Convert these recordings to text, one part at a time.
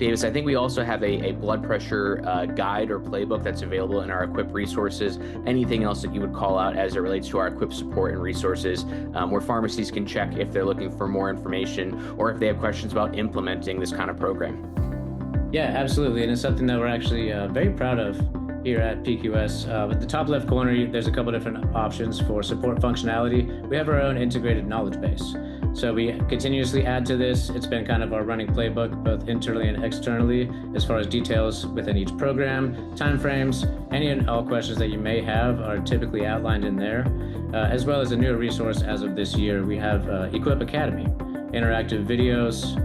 Davis, I think we also have a blood pressure guide or playbook that's available in our EQUIPP resources. Anything else that you would call out as it relates to our EQUIPP support and resources, where pharmacies can check if they're looking for more information or if they have questions about implementing this kind of program? Yeah, absolutely. And it's something that we're actually very proud of here at PQS. At the top left corner, there's a couple different options for support functionality. We have our own integrated knowledge base. So we continuously add to this. It's been kind of our running playbook, both internally and externally, as far as details within each program, timeframes, any and all questions that you may have are typically outlined in there, as well as a newer resource as of this year. We have EQUIPP Academy, interactive videos,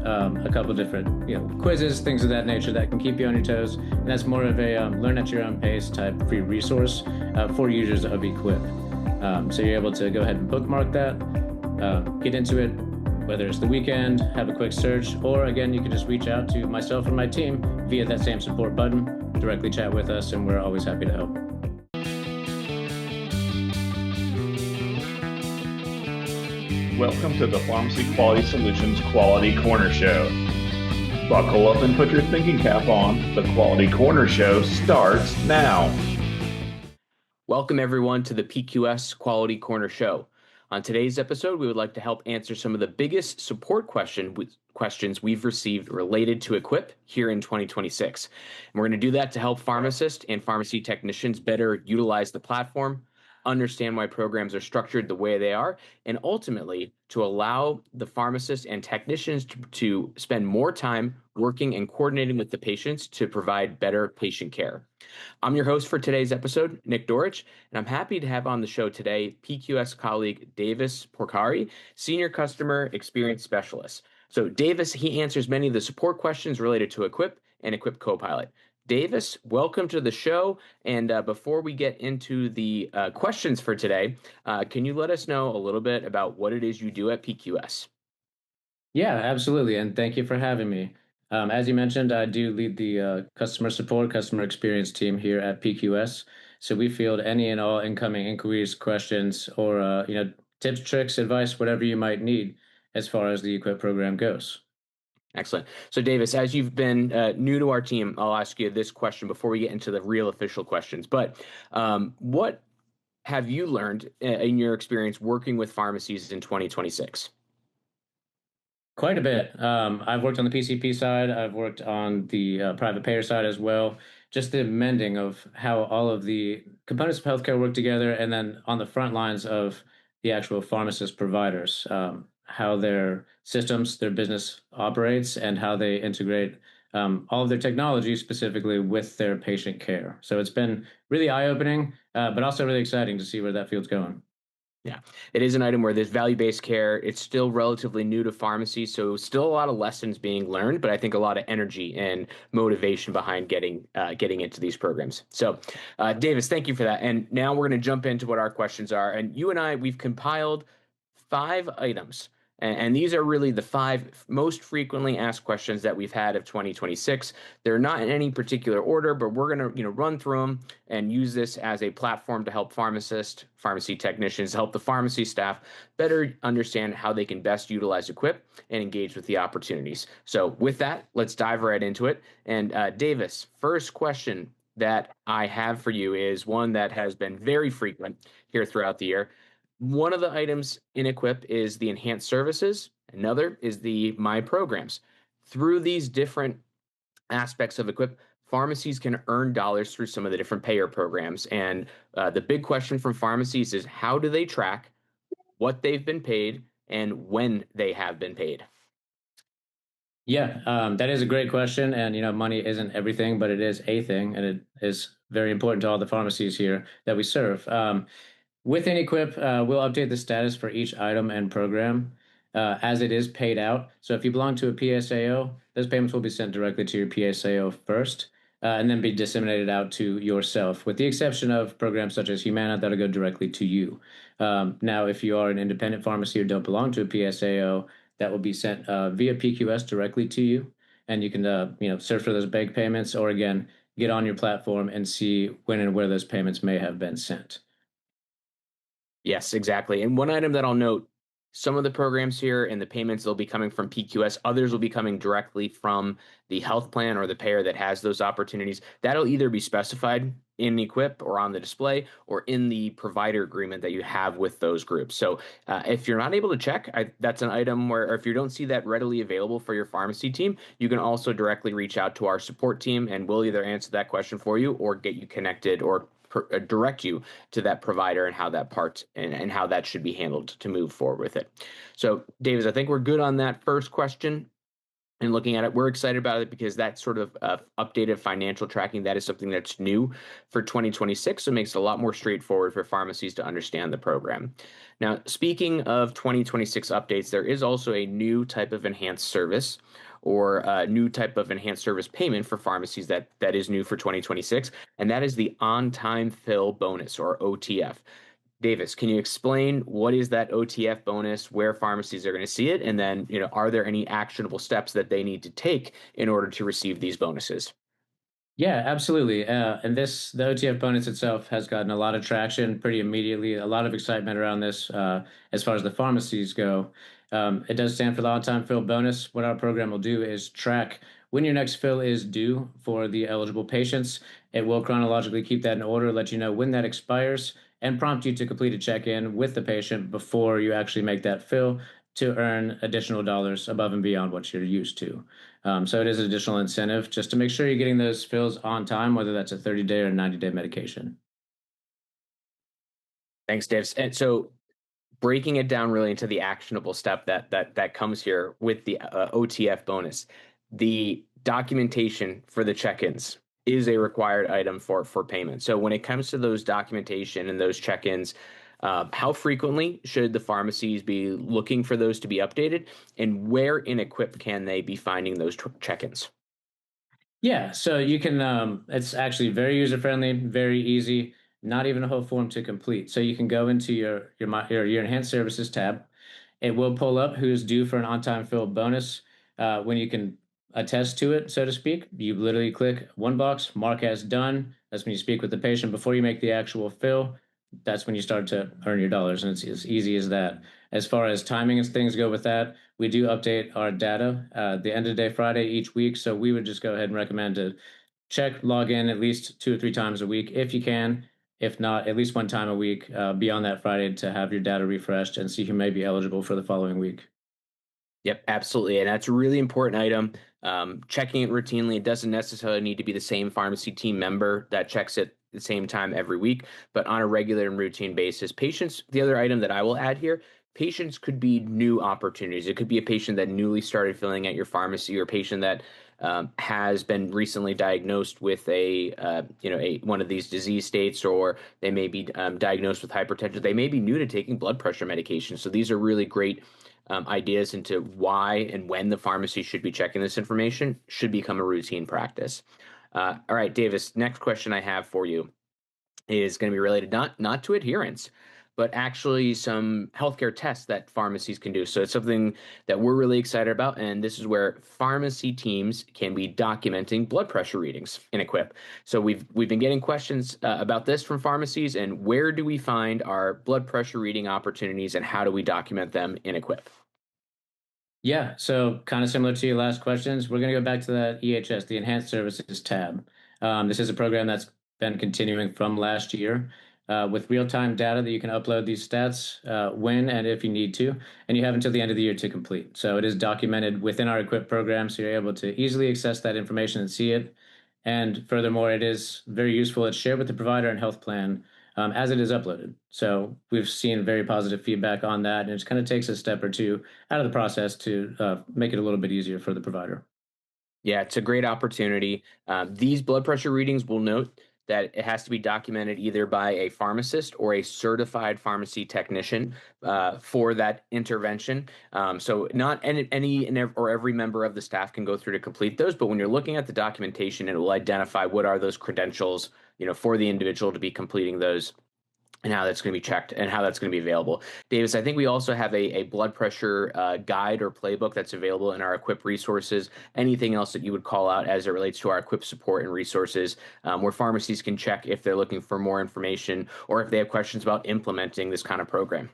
a couple different quizzes, things of that nature that can keep you on your toes. And that's more of a learn at your own pace type free resource for users of EQUIPP. So you're able to go ahead and bookmark that, get into it, whether it's the weekend, have a quick search, or again, you can just reach out to myself or my team via that same support button, directly chat with us, and we're always happy to help. Welcome to the Pharmacy Quality Solutions Quality Corner Show. Buckle up and put your thinking cap on. The Quality Corner Show starts now. Welcome, everyone, to the PQS Quality Corner Show. On today's episode, we would like to help answer some of the biggest support questions we've received related to EQUIPP here in 2026. And we're going to do that to help pharmacists and pharmacy technicians better utilize the platform, understand why programs are structured the way they are, and ultimately to allow the pharmacists and technicians to spend more time working and coordinating with the patients to provide better patient care. I'm your host for today's episode, Nick Dorich, and I'm happy to have on the show today PQS colleague Davis Porcari, Senior Customer Experience Specialist. So Davis, he answers many of the support questions related to EQUIPP and EQUIPP Copilot. Davis, welcome to the show. And before we get into the questions for today, can you let us know a little bit about what it is you do at PQS? Yeah, absolutely. And thank you for having me. As you mentioned, I do lead the customer support, customer experience team here at PQS. So we field any and all incoming inquiries, questions, or tips, tricks, advice, whatever you might need as far as the EQUIPP program goes. Excellent. So Davis, as you've been new to our team, I'll ask you this question before we get into the real official questions. But what have you learned in your experience working with pharmacies in 2026? Quite a bit. I've worked on the PCP side. I've worked on the private payer side as well. Just the mending of how all of the components of healthcare work together, and then on the front lines of the actual pharmacist providers, how their systems, their business operates, and how they integrate all of their technology specifically with their patient care. So it's been really eye-opening, but also really exciting to see where that field's going. Yeah, it is an item where there's value-based care. It's still relatively new to pharmacy, so still a lot of lessons being learned, but I think a lot of energy and motivation behind getting into these programs. So, Davis, thank you for that. And now we're going to jump into what our questions are. And you and I, we've compiled 5 items. And these are really the 5 most frequently asked questions that we've had of 2026. They're not in any particular order, but we're going to run through them and use this as a platform to help pharmacists, pharmacy technicians, help the pharmacy staff better understand how they can best utilize EQUIPP and engage with the opportunities. So with that, let's dive right into it. And Davis, first question that I have for you is one that has been very frequent here throughout the year. One of the items in EQUIPP is the enhanced services. Another is the My Programs. Through these different aspects of EQUIPP, pharmacies can earn dollars through some of the different payer programs. And the big question from pharmacies is how do they track what they've been paid and when they have been paid? Yeah, that is a great question. And, money isn't everything, but it is a thing. And it is very important to all the pharmacies here that we serve. Within EQUIPP, we'll update the status for each item and program as it is paid out. So if you belong to a PSAO, those payments will be sent directly to your PSAO first and then be disseminated out to yourself, with the exception of programs such as Humana that'll go directly to you. Now, if you are an independent pharmacy or don't belong to a PSAO, that will be sent via PQS directly to you. And you can search for those bank payments or, again, get on your platform and see when and where those payments may have been sent. Yes, exactly. And one item that I'll note, some of the programs here and the payments, they'll be coming from PQS. Others will be coming directly from the health plan or the payer that has those opportunities. That'll either be specified in EQUIPP or on the display or in the provider agreement that you have with those groups. So if you're not able to check, that's an item where, or if you don't see that readily available for your pharmacy team, you can also directly reach out to our support team and we'll either answer that question for you or get you connected or direct you to that provider and how that part and how that should be handled to move forward with it. So, Davis, I think we're good on that first question. And looking at it, we're excited about it because that sort of updated financial tracking, that is something that's new for 2026. So it makes it a lot more straightforward for pharmacies to understand the program. Now, speaking of 2026 updates, there is also a new type of enhanced service or a new type of enhanced service payment for pharmacies that is new for 2026, and that is the on-time fill bonus or OTF. Davis, can you explain what is that OTF bonus, where pharmacies are going to see it, and then, are there any actionable steps that they need to take in order to receive these bonuses? Yeah, absolutely. And the OTF bonus itself has gotten a lot of traction pretty immediately, a lot of excitement around this as far as the pharmacies go. It does stand for the on-time fill bonus. What our program will do is track when your next fill is due for the eligible patients. It will chronologically keep that in order, let you know when that expires, and prompt you to complete a check-in with the patient before you actually make that fill to earn additional dollars above and beyond what you're used to. So it is an additional incentive just to make sure you're getting those fills on time, whether that's a 30-day or 90-day medication. Thanks, Davis. And so breaking it down really into the actionable step that comes here with the OTF bonus, the documentation for the check-ins is a required item for payment. So when it comes to those documentation and those check-ins, how frequently should the pharmacies be looking for those to be updated, and where in EQUIPP can they be finding those check-ins? Yeah, so you can, it's actually very user-friendly, very easy, not even a whole form to complete. So you can go into your enhanced services tab. It will pull up who's due for an on-time fill bonus. When you can attest to it, so to speak, you literally click one box, mark as done. That's when you speak with the patient before you make the actual fill. That's when you start to earn your dollars, and it's as easy as that. As far as timing as things go with that, we do update our data the end of the day Friday each week. So we would just go ahead and recommend to log in at least 2 or 3 times a week if you can. If not, at least one time a week beyond that Friday to have your data refreshed and see who may be eligible for the following week. Yep, absolutely. And that's a really important item. Checking it routinely, it doesn't necessarily need to be the same pharmacy team member that checks it the same time every week, but on a regular and routine basis. Patients, the other item that I will add here, patients could be new opportunities. It could be a patient that newly started filling at your pharmacy or a patient that has been recently diagnosed with one of these disease states, or they may be diagnosed with hypertension. They may be new to taking blood pressure medication. So these are really great ideas into why and when the pharmacy should be checking this information should become a routine practice. All right, Davis, next question I have for you is going to be related not to adherence, but actually some healthcare tests that pharmacies can do. So it's something that we're really excited about, and this is where pharmacy teams can be documenting blood pressure readings in EQUIPP. So we've been getting questions about this from pharmacies, and where do we find our blood pressure reading opportunities, and how do we document them in EQUIPP? Yeah, so kind of similar to your last questions, we're going to go back to that EHS, the Enhanced Services tab. This is a program that's been continuing from last year with real-time data that you can upload these stats when and if you need to, and you have until the end of the year to complete. So it is documented within our EQUIPP program, so you're able to easily access that information and see it. And furthermore, it is very useful. It's shared with the provider and health plan as it is uploaded. So we've seen very positive feedback on that, and it kind of takes a step or two out of the process to make it a little bit easier for the provider. Yeah, it's a great opportunity. These blood pressure readings will note that it has to be documented either by a pharmacist or a certified pharmacy technician for that intervention. So not any or every member of the staff can go through to complete those, but when you're looking at the documentation, it will identify what are those credentials, for the individual to be completing those, and how that's going to be checked and how that's going to be available. Davis, I think we also have a blood pressure guide or playbook that's available in our EQUIPP resources. Anything else that you would call out as it relates to our EQUIPP support and resources where pharmacies can check if they're looking for more information or if they have questions about implementing this kind of program?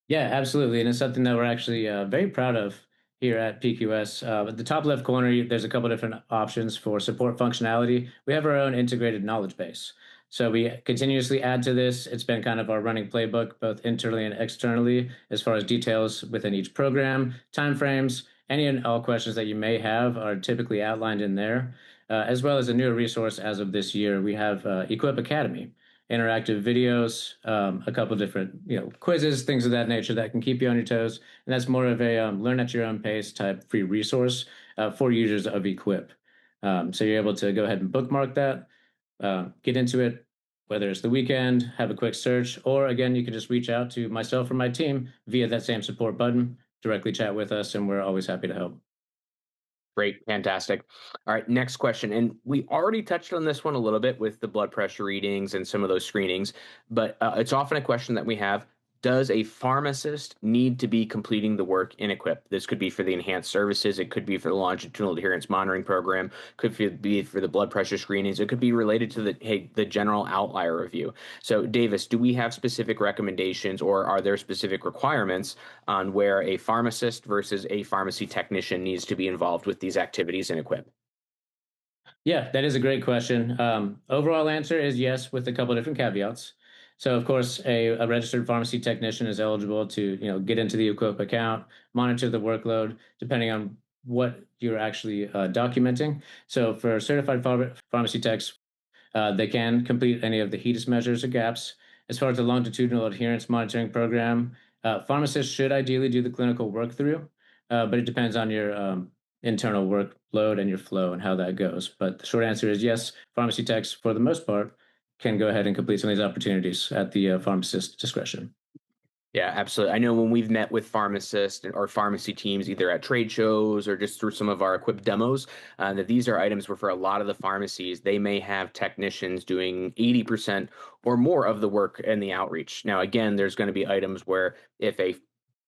Yeah, absolutely. And it's something that we're actually very proud of here at PQS. At the top left corner, there's a couple different options for support functionality. We have our own integrated knowledge base. So we continuously add to this. It's been kind of our running playbook, both internally and externally, as far as details within each program, timeframes, any and all questions that you may have are typically outlined in there, as well as a newer resource as of this year. We have EQUIPP Academy, interactive videos, a couple different quizzes, things of that nature that can keep you on your toes. And that's more of a learn at your own pace type free resource for users of EQUIPP. So you're able to go ahead and bookmark that, get into it, whether it's the weekend, have a quick search, or again, you can just reach out to myself or my team via that same support button, directly chat with us, and we're always happy to help. Great, fantastic. All right, next question. And we already touched on this one a little bit with the blood pressure readings and some of those screenings, but it's often a question that we have. Does a pharmacist need to be completing the work in EQUIPP? This could be for the enhanced services. It could be for the longitudinal adherence monitoring program. Be for the blood pressure screenings. It could be related to the general outlier review. So, Davis, do we have specific recommendations, or are there specific requirements on where a pharmacist versus a pharmacy technician needs to be involved with these activities in EQUIPP? Yeah, that is a great question. Overall answer is yes, with a couple of different caveats. So, of course, a registered pharmacy technician is eligible to, get into the EQUIPP account, monitor the workload, depending on what you're actually documenting. So, for certified pharmacy techs, they can complete any of the HEDIS measures or gaps. As far as the longitudinal adherence monitoring program, pharmacists should ideally do the clinical work through, but it depends on your internal workload and your flow and how that goes. But the short answer is yes, pharmacy techs, for the most part, can go ahead and complete some of these opportunities at the pharmacist's discretion. Yeah, absolutely. I know when we've met with pharmacists or pharmacy teams, either at trade shows or just through some of our equipped demos, that these are items where for a lot of the pharmacies, they may have technicians doing 80% or more of the work in the outreach. Now, again, there's going to be items where if a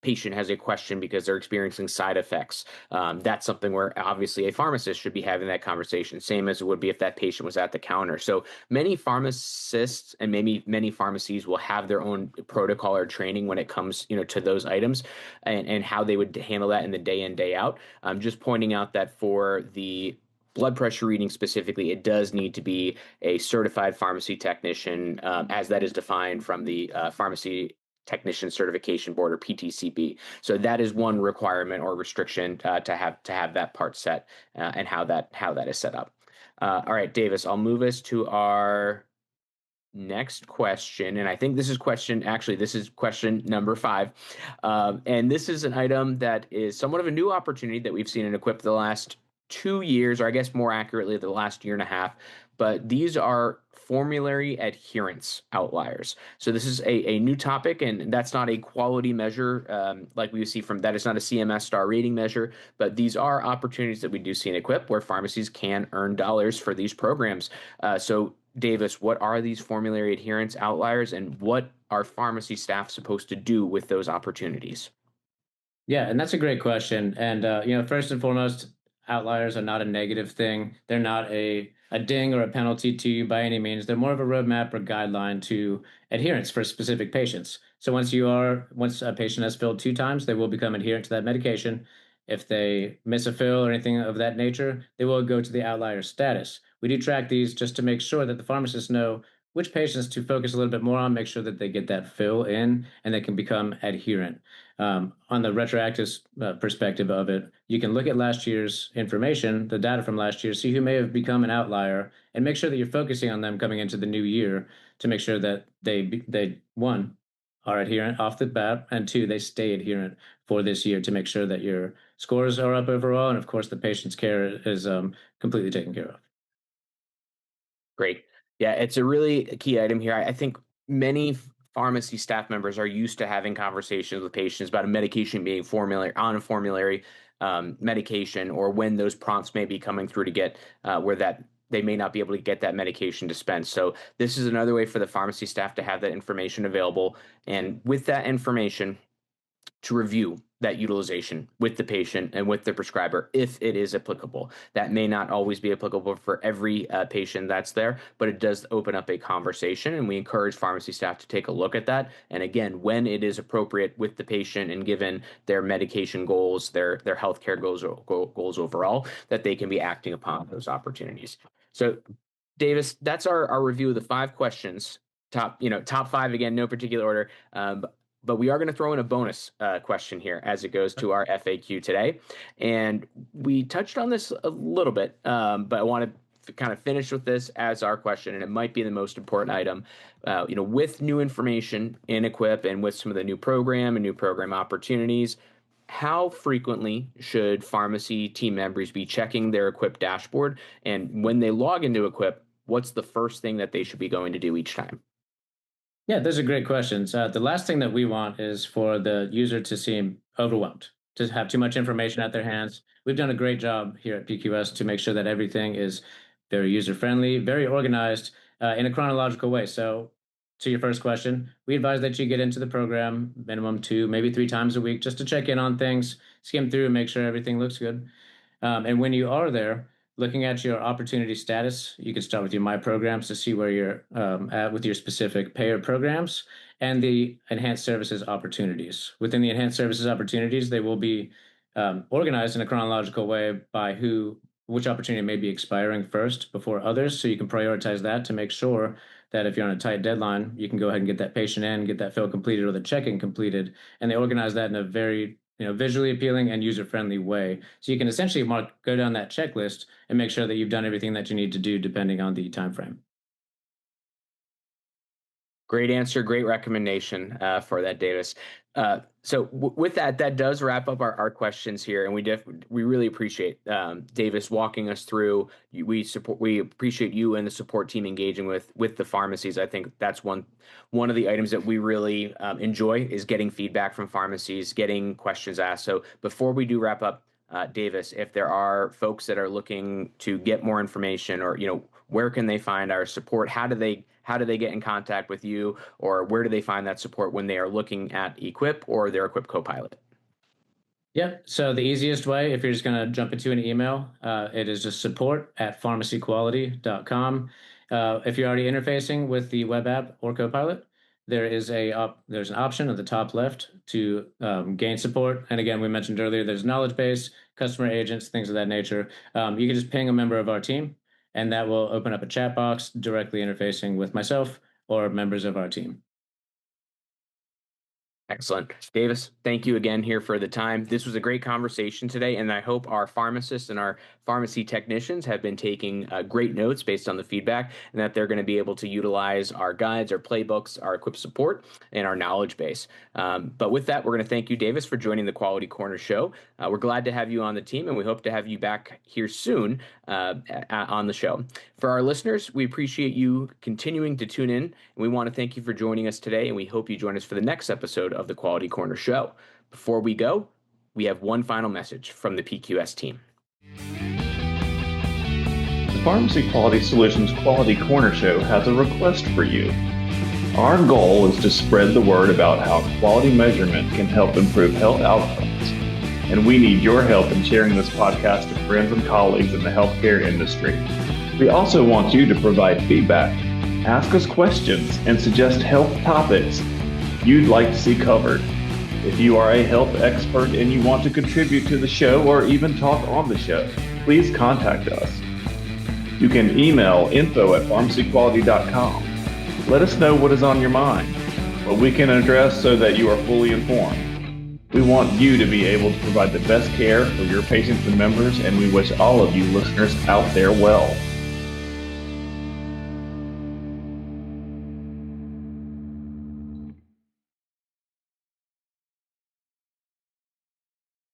patient has a question because they're experiencing side effects, that's something where obviously a pharmacist should be having that conversation, same as it would be if that patient was at the counter. So many pharmacists and maybe many pharmacies will have their own protocol or training when it comes, to those items and how they would handle that in the day in, day out. Just pointing out that for the blood pressure reading specifically, it does need to be a certified pharmacy technician, as that is defined from the Pharmacy Technician Certification Board, or PTCB. So that is one requirement or restriction to have that part set, and how that is set up. All right, Davis, I'll move us to our next question, and I think this is question number 5, and this is an item that is somewhat of a new opportunity that we've seen in EQUIPP the last 2 years, or I guess more accurately, the last year and a half. But these are formulary adherence outliers. So this is a new topic, and that's not a quality measure, like we see from that. It's not a CMS star rating measure, but these are opportunities that we do see in EQUIPP where pharmacies can earn dollars for these programs. So Davis, what are these formulary adherence outliers, and what are pharmacy staff supposed to do with those opportunities? Yeah, and that's a great question. And first and foremost, outliers are not a negative thing. They're not a ding or a penalty to you by any means. They're more of a roadmap or guideline to adherence for specific patients. So once a patient has filled 2 times, they will become adherent to that medication. If they miss a fill or anything of that nature, they will go to the outlier status. We do track these just to make sure that the pharmacists know which patients to focus a little bit more on, make sure that they get that fill in and they can become adherent. On the retroactive perspective of it, you can look at last year's information, the data from last year, see who may have become an outlier, and make sure that you're focusing on them coming into the new year to make sure that they one are adherent off the bat, and two, they stay adherent for this year to make sure that your scores are up overall, and of course the patient's care is completely taken care of. Great. Yeah, it's a really key item here. I think many pharmacy staff members are used to having conversations with patients about a medication being formulary on a formulary, medication, or when those prompts may be coming through to get where that they may not be able to get that medication dispensed. So this is another way for the pharmacy staff to have that information available. And with that information, to review that utilization with the patient and with the prescriber if it is applicable. That may not always be applicable for every patient that's there, but it does open up a conversation, and we encourage pharmacy staff to take a look at that. And again, when it is appropriate with the patient and given their medication goals, their healthcare goals overall, that they can be acting upon those opportunities. So Davis, that's our review of the 5 questions. Top 5 again, no particular order. But we are going to throw in a bonus question here as it goes to our FAQ today. And we touched on this a little bit, but I want to kind of finish with this as our question, and it might be the most important item. With new information in EQUIPP and with some of the new program and new program opportunities, how frequently should pharmacy team members be checking their EQUIPP dashboard? And when they log into EQUIPP, what's the first thing that they should be going to do each time? Yeah, those are great questions. The last thing that we want is for the user to seem overwhelmed, to have too much information at their hands. We've done a great job here at PQS to make sure that everything is very user-friendly, very organized in a chronological way. So to your first question, we advise that you get into the program minimum 2, maybe 3 times a week just to check in on things, skim through and make sure everything looks good. And when you are there, looking at your opportunity status, you can start with your My Programs to see where you're at with your specific payer programs and the enhanced services opportunities. Within the enhanced services opportunities, they will be organized in a chronological way by which opportunity may be expiring first before others. So you can prioritize that to make sure that if you're on a tight deadline, you can go ahead and get that patient in, get that fill completed or the check-in completed. And they organize that in a very visually appealing and user-friendly way. So you can essentially go down that checklist and make sure that you've done everything that you need to do depending on the time frame. Great answer, great recommendation for that, Davis. So with that does wrap up our questions here, and we really appreciate Davis walking us through. We appreciate you and the support team engaging with the pharmacies. I think that's one of the items that we really enjoy is getting feedback from pharmacies, getting questions asked. So before we do wrap up, Davis, if there are folks that are looking to get more information, or where can they find our support? How do they get in contact with you, or where do they find that support when they are looking at EQUIPP or their EQUIPP Copilot? Yeah, so the easiest way, if you're just going to jump into an email, it is just support@pharmacyquality.com. If you're already interfacing with the web app or Copilot, there's an option at the top left to gain support. And again, we mentioned earlier, there's knowledge base, customer agents, things of that nature. You can just ping a member of our team, and that will open up a chat box directly interfacing with myself or members of our team. Excellent. Davis, thank you again here for the time. This was a great conversation today, and I hope our pharmacists and our pharmacy technicians have been taking great notes based on the feedback, and that they're going to be able to utilize our guides, our playbooks, our EQUIPP support, and our knowledge base. But with that, we're going to thank you, Davis, for joining the Quality Corner show. We're glad to have you on the team, and we hope to have you back here soon on the show. For our listeners, we appreciate you continuing to tune in, and we want to thank you for joining us today, and we hope you join us for the next episode of the Quality Corner show. Before we go, we have one final message from the PQS team. The Pharmacy Quality Solutions Quality Corner Show has a request for you. Our goal is to spread the word about how quality measurement can help improve health outcomes, and we need your help in sharing this podcast to friends and colleagues in the healthcare industry. We also want you to provide feedback, ask us questions, and suggest health topics you'd like to see covered. If you are a health expert and you want to contribute to the show or even talk on the show, please contact us. You can email info@pharmacyquality.com. Let us know what is on your mind, what we can address so that you are fully informed. We want you to be able to provide the best care for your patients and members, and we wish all of you listeners out there well.